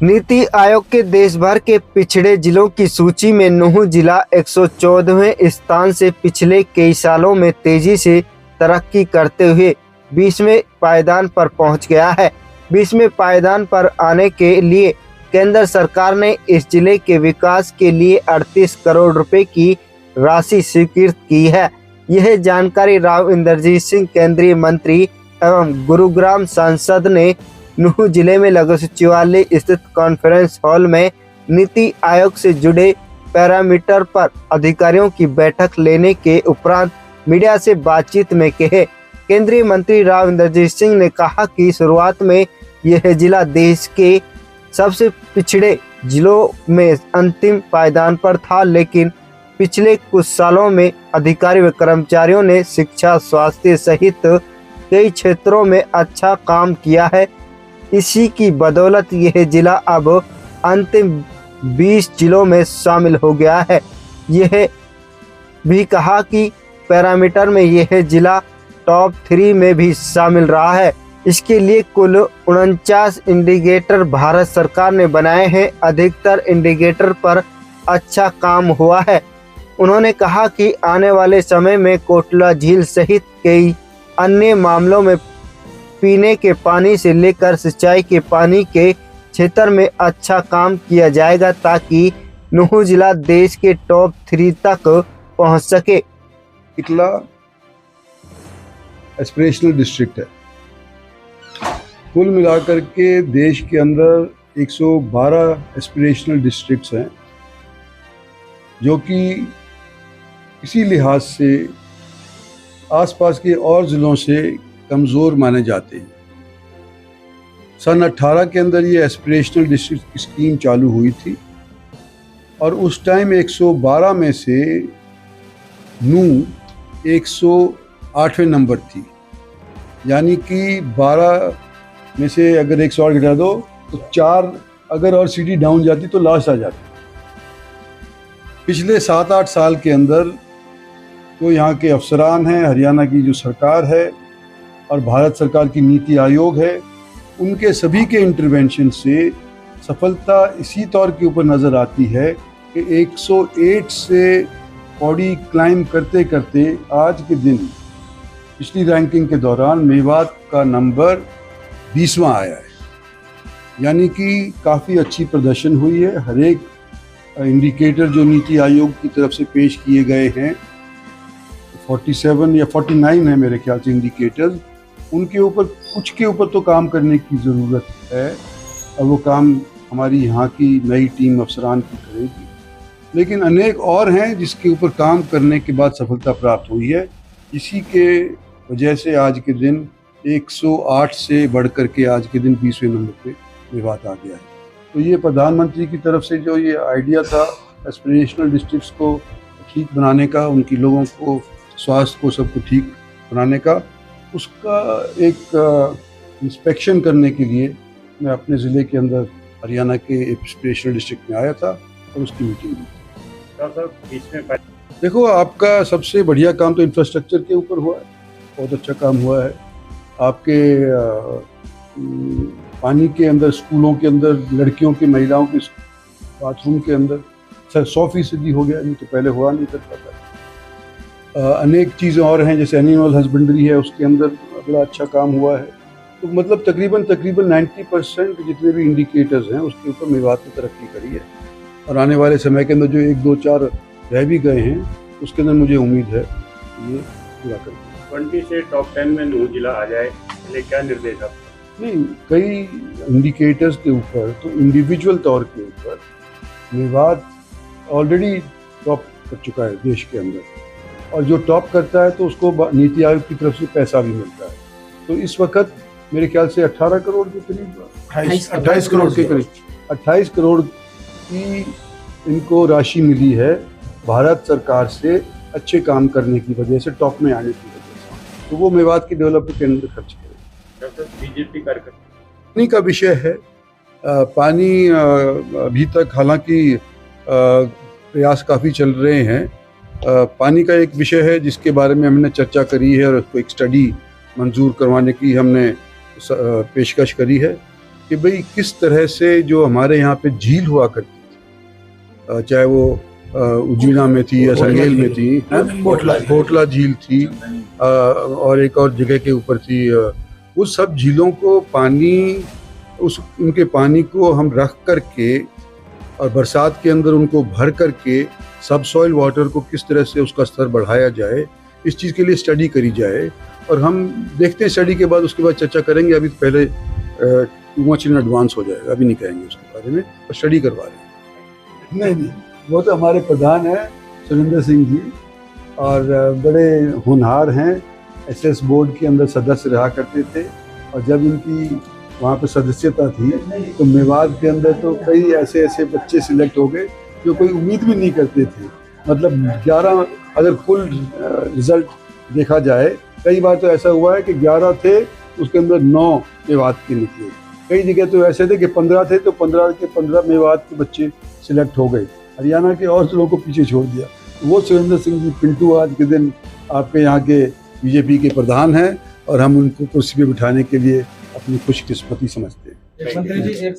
नीति आयोग के देश भर के पिछड़े जिलों की सूची में नूंह जिला 114वें स्थान से पिछले कई सालों में तेजी से तरक्की करते हुए 20वें पायदान पर पहुंच गया है। 20वें पायदान पर आने के लिए केंद्र सरकार ने इस जिले के विकास के लिए 38 करोड़ रुपए की राशि स्वीकृत की है। यह जानकारी राव इंद्रजीत सिंह केंद्रीय मंत्री एवं गुरुग्राम सांसद ने नूंह जिले में लघु सचिवालय स्थित कॉन्फ्रेंस हॉल में नीति आयोग से जुड़े पैरामीटर पर अधिकारियों की बैठक लेने के उपरांत मीडिया से बातचीत में कहे। केंद्रीय मंत्री राव इंद्रजीत सिंह ने कहा कि शुरुआत में यह जिला देश के सबसे पिछड़े जिलों में अंतिम पायदान पर था, लेकिन पिछले कुछ सालों में अधिकारी व कर्मचारियों ने शिक्षा, स्वास्थ्य सहित कई क्षेत्रों में अच्छा काम किया है। इसी की बदौलत यह जिला अब अंतिम 20 जिलों में शामिल हो गया है। यह भी कहा कि पैरामीटर में यह जिला टॉप 3 में भी शामिल रहा है। इसके लिए कुल 49 इंडिकेटर भारत सरकार ने बनाए हैं। अधिकतर इंडिकेटर पर अच्छा काम हुआ है। उन्होंने कहा कि आने वाले समय में कोटला झील सहित कई अन्य मामलों में पीने के पानी से लेकर सिंचाई के पानी के क्षेत्र में अच्छा काम किया जाएगा, ताकि नूंह जिला देश के टॉप 3 तक पहुंच सके। इकला एस्पिरेशनल डिस्ट्रिक्ट है। कुल मिलाकर के देश के अंदर 112 एस्पिरेशनल डिस्ट्रिक्ट्स हैं, जो कि इसी लिहाज से आसपास के और ज़िलों से कमज़ोर माने जाते हैं। सन 18 के अंदर ये एस्पिरेशनल डिस्ट्रिक्ट स्कीम चालू हुई थी और उस टाइम 112 में से नूंह 108वें नंबर थी, यानी कि 12 में से अगर 108 घटा दो तो 4 अगर और सीटी डाउन जाती तो लास्ट आ जाती। पिछले 7-8 साल के अंदर तो यहाँ के अफसरान हैं, हरियाणा की जो सरकार है और भारत सरकार की नीति आयोग है, उनके सभी के इंटरवेंशन से सफलता इसी तौर के ऊपर नज़र आती है कि 108 से पौड़ी क्लाइम करते करते आज के दिन पिछली रैंकिंग के दौरान मेवात का नंबर 20वां आया है। यानी कि काफ़ी अच्छी प्रदर्शन हुई है। हर एक इंडिकेटर जो नीति आयोग की तरफ से पेश किए गए हैं, 47 या 49 है मेरे ख्याल से इंडिकेटर्स, उनके ऊपर कुछ के ऊपर तो काम करने की ज़रूरत है और वो काम हमारी यहाँ की नई टीम अफसरान की करेगी, लेकिन अनेक और हैं जिसके ऊपर काम करने के बाद सफलता प्राप्त हुई है। इसी के वजह से आज के दिन 108 से बढ़ कर के आज के दिन 20वें नंबर पे मेवात आ गया है। तो ये प्रधानमंत्री की तरफ से जो ये आइडिया था एस्पिरेशनल डिस्ट्रिक्ट्स को ठीक बनाने का, उनकी लोगों को स्वास्थ्य को सबको ठीक बनाने का, उसका एक इंस्पेक्शन करने के लिए मैं अपने ज़िले के अंदर हरियाणा के एस्पिरेशनल डिस्ट्रिक्ट में आया था और उसकी मीटिंग ली थी। देखो, आपका सबसे बढ़िया काम तो इंफ्रास्ट्रक्चर के ऊपर हुआ है, बहुत अच्छा काम हुआ है। आपके पानी के अंदर, स्कूलों के अंदर, लड़कियों के, महिलाओं के बाथरूम के अंदर 100% हो गया, नहीं तो पहले हुआ नहीं करता था। अनेक चीज़ें और हैं, जैसे एनिमल हस्बेंड्री है, उसके अंदर बड़ा अच्छा काम हुआ है। तो मतलब तकरीबन 90% जितने भी इंडिकेटर्स हैं उसके ऊपर मेवात ने तरक्की करी है और आने वाले समय के अंदर जो 1, 2, 4 रह भी गए हैं उसके अंदर मुझे उम्मीद है ये पूरा कर 20 से टॉप 10 में नूंह जिला आ जाए, इसलिए क्या निर्देश आप? नहीं, कई इंडिकेटर्स के ऊपर तो इंडिविजुअल तौर के ऊपर मेवात ऑलरेडी टॉप कर चुका है देश के अंदर, और जो टॉप करता है तो उसको नीति आयोग की तरफ से पैसा भी मिलता है। तो इस वक्त मेरे ख्याल से 18 करोड़ के करीब, 28 करोड़ के करीब, 28 करोड़ की इनको राशि मिली है भारत सरकार से अच्छे काम करने की वजह से, टॉप में आने की वजह से। तो वो मेवात की डेवलपमेंट के अंदर खर्च करें। बीजेपी कार्यकर्ता पानी का विषय है। पानी अभी तक हालांकि प्रयास काफ़ी चल रहे हैं। पानी का एक विषय है जिसके बारे में हमने चर्चा करी है और उसको एक स्टडी मंजूर करवाने की हमने पेशकश करी है कि भाई किस तरह से जो हमारे यहाँ पे झील हुआ करती थी, चाहे वो उजीना में थी या संगेल में थी, कोटला झील थी, और एक और जगह के ऊपर थी, उस सब झीलों को पानी, उनके पानी को हम रख करके और बरसात के अंदर उनको भर करके सब सॉइल वाटर को किस तरह से उसका स्तर बढ़ाया जाए, इस चीज़ के लिए स्टडी करी जाए। और हम देखते हैं स्टडी के बाद, उसके बाद चर्चा करेंगे। अभी पहले टू मच इन एडवांस हो जाएगा, अभी नहीं कहेंगे उसके बारे में, और स्टडी करवा रहे हैं। नहीं, वो तो हमारे प्रधान हैं सुरेंद्र सिंह जी, और बड़े होनहार हैं, एसएस बोर्ड के अंदर सदस्य रहा करते थे। और जब इनकी वहाँ पे सदस्यता थी तो मेवात के अंदर तो कई ऐसे बच्चे सिलेक्ट हो गए जो कोई उम्मीद भी नहीं करते थे। मतलब 11, अगर कुल रिजल्ट देखा जाए, कई बार तो ऐसा हुआ है कि 11 थे, उसके अंदर 9 मेवात के निकले। कई जगह तो ऐसे थे कि 15 थे तो 15 के 15 मेवात के बच्चे सिलेक्ट हो गए। हरियाणा के और लोगों को पीछे छोड़ दिया। वो सुरेंद्र सिंह जी पिंटू आज के दिन आपके यहाँ के बीजेपी के प्रधान हैं, और हम उनको कुर्सी पे बिठाने के लिए अपनी खुशकिस्मती समझते हैं। मंत्री जी, एक